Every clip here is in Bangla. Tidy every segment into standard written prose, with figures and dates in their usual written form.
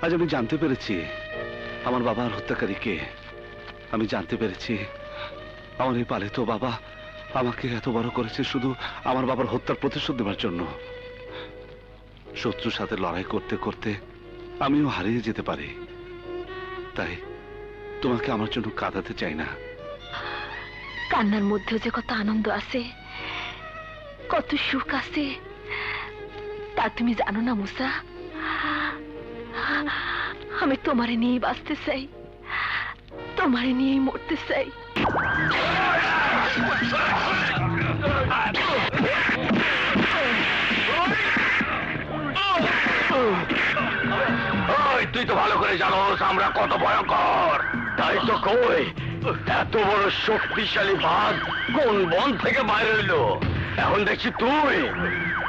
আজ আমি জানতে পেরেছি আমার বাবার হত্যাকারী কে। আমি জানতে পেরেছি আমার এই পালিত বাবা আমাকে এত বড় করেছে শুধু আমার বাবার হত্যার প্রতিশোধ দেওয়ার জন্য। শত্রুর সাথে লড়াই করতে করতে আমিও হারিয়ে যেতে পারি, তাই তোমাকে আমার জন্য কাঁদাতে চাই না। কান্নার মধ্যেও যে কত আনন্দ আছে, কত সুখ আছে তা তুমি জানো না মুসা। আমি তোমারে নিয়েই বাঁচতে চাই, তোমারে নিয়েই মরতে চাই। তুই তো ভালো করে জানোস আমরা কত ভয়ঙ্কর, তাই তো কই এত বড় শক্তিশালী বাঘ কোন বন থেকে বাইরে হইলো। এখন দেখছি তুই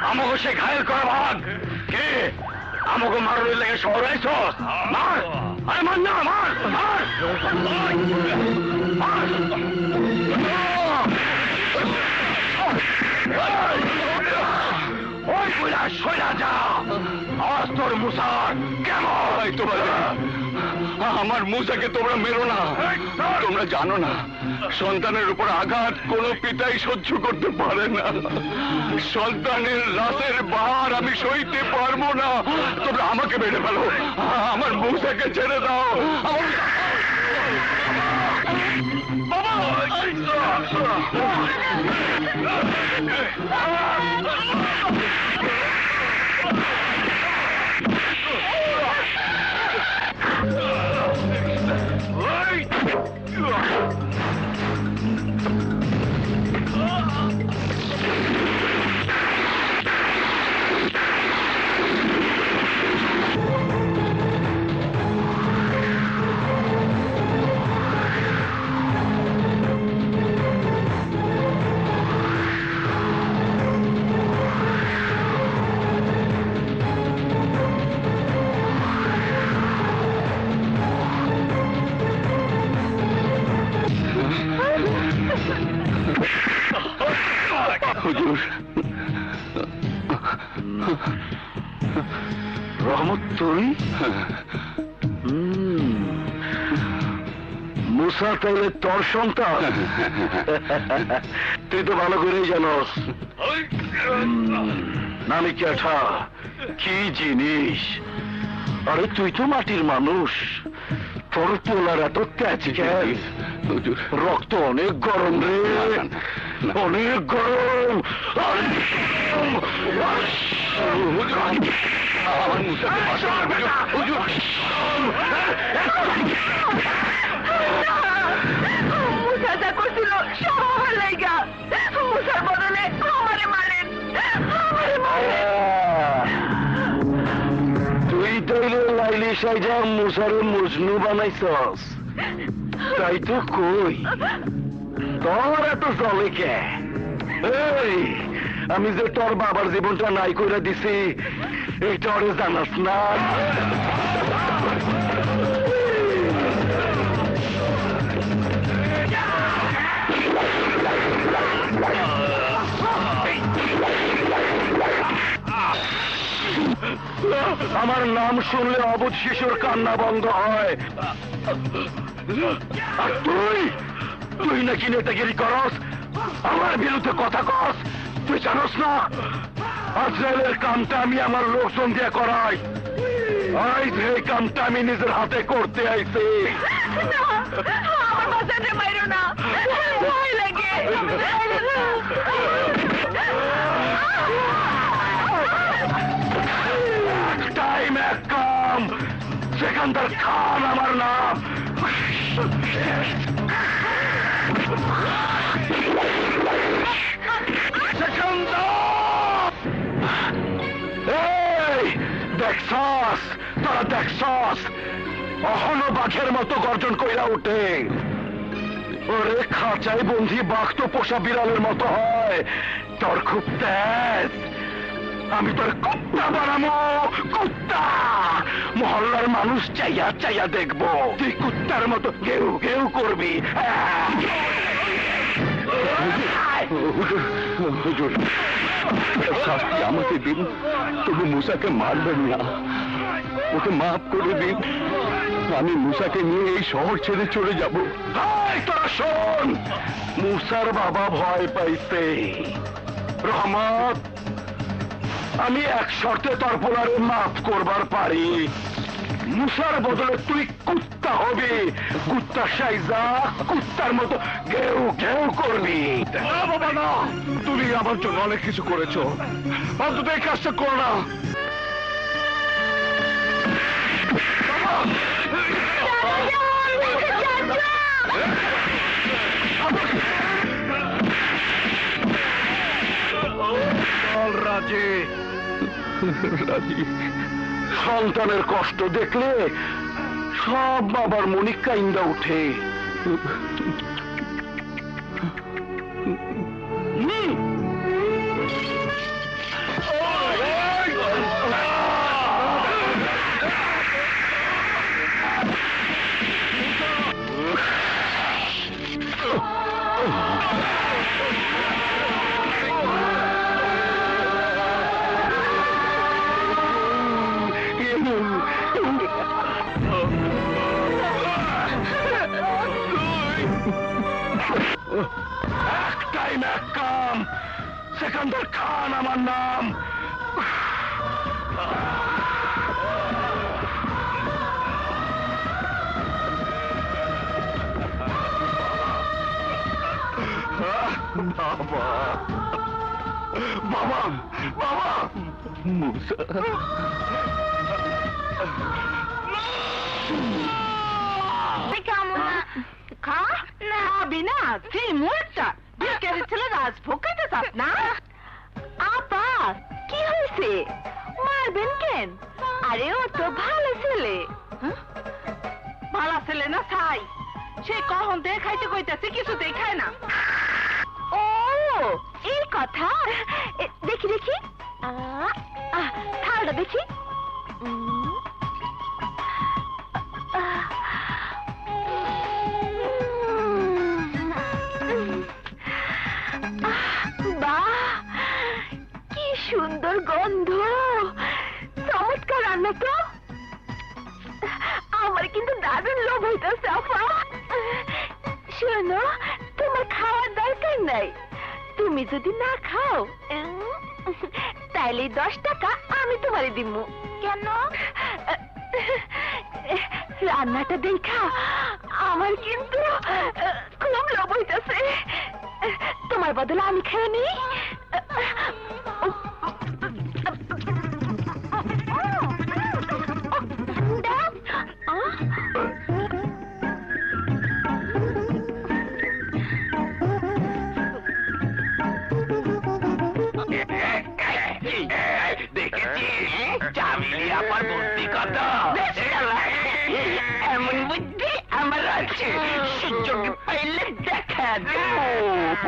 আমাকে সে ঘায়েল করা বাঘ কে আমাকে মারার লেগে শহরে আইছস। মার, আরে মার না, মার মার ওই বুড়া সইরা যা। আজ তোর মুসার কেমন তোমার, আমার মুসাকে তোমরা মেরো না। তোমরা জানো না সন্তানের উপর আঘাত কোনো পিতাই সহ্য করতে পারে না। সন্তানের রাতের ভার আমি সইতে পারবো না। তোমরা আমাকে মেরে ফেলো, আমার মুসাকে ছেড়ে দাও। হুজুর, রহমত তুই? মুসা তাহলে তোর সন্তান? তুই তো ভালো করেই জানোস নানি ক্যাঠা কি জিনিস। আরে তুই তো মাটির মানুষ, তোর পোলার এত তেজ কেন? রক্ত অনেক গরম রে, অনেক গরম। মুসা যা করছিল সব আমার লাইগা। মুসার বদলে আমারে মারেন, আমারে মারেন। তুই তাইলে লাইলি সাইজা মুসারে মজনু বানাইছস, তাই তো কই তোর এত জলে কে? এই আমি যে তোর বাবার জীবনটা নাই করে দিছি এইটা ওরে জানাস না? আমার নাম শুনলে অবুধ শিশুর কান্না বন্ধ হয়। আর তুই তুই নাকি নেতাগিরি করস, আমার বিরুদ্ধে কথা কস। তুই জানোস না আজরাইলের কামটা আমি আমার লোকজন দিয়ে করাই। আজ এই কামটা আমি নিজের হাতে করতে আইছি। আমার বাচ্চাকে মাইরো না, ভয় লাগে। টাইম এক কাম, সেখানকার খান আমার নাম। দেখছস তোরা, দেখছস অহনো বাঘের মতো গর্জন কইরা উঠে। ওরে খাঁচাই বন্ধি বাঘ তো পোষা বিড়ালের মতো হয়। তোর খুব তেজ, আমি তোর কুত্তা বানাবো, কুত্তা। মহল্লার মানুষ চাইয়া চাইয়া দেখবো তুই কুত্তার মতো ঘেউ ঘেউ করবি। হুজুর, শাস্তি আমাকে দিন, তবু মুসাকে মারবেন না। ওকে মাফ করে দিন। আমি মুসাকে নিয়ে এই শহর ছেড়ে চলে যাব। তোরা শোন, মুসার বাবা ভয় পাইছে। রহমত, আমি এক শর্তে তোর পোলারে মাফ করবার পারি। মুসার বদলে তুই কুত্তা হবি, কুত্তা সাইজা কুত্তার মতো ঘেউ ঘেউ করবি। না বাবা না, তুমি আমার জন্য অনেক কিছু করেছো, অন্তত এই কাজটা করো না। রাজি রাজি, সন্তানের কষ্ট দেখলে সব বাবার মনে কাইন্দা উঠে। একটাই এক কাম, সেকান্দার খান আমার নাম। বাবা বাবা বাবা, মুসা খা না বিনা তুই মুরটা বিকেলে ছেলে রাজভোগ খাইতে চাস না? আপা কি হয়েছে, মারবেন কেন? আরে ও তো ভালো ছেলে। ভালো ছেলে না ছাই, সে কখন দিয়ে খাইতে কইতেছে কিছুতেই খায় না। ও এই কথা, দেখি দেখি থালটা দেখি। বাহ, কি সুন্দর গন্ধ, চমৎকার রান্না তো। আমার কিন্তু দারুণ লোভ হইতেছে আপা। শোনো, তোমার খাওয়ার দরকার নাই। তুমি যদি না খাও তাইলে 10 টাকা আমি তোমারে দিমু। কেন? রান্নাটা দেখা আমার কিন্তু খুব লোভ হইতেছে। তোমার বদলে আমি খেয়ে নিই। দেখেছিস চামিলি আমার বুদ্ধি কত? এমন বুদ্ধি আমার আছে, সুযোগ পাইলে দেখা দেব।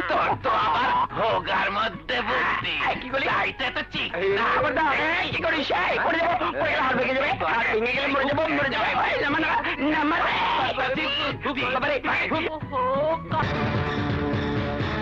তোর তো আবার হোগার মধ্যে বুদ্ধি। কি করি তো ঠিক না, কি করিস? পড়ে যাবো, পড়ে গেলে হাত ভেঙে যাবে, হাত ভেঙে গেলে মরে যাবো, মরে যাবে। নামা নামা নামা।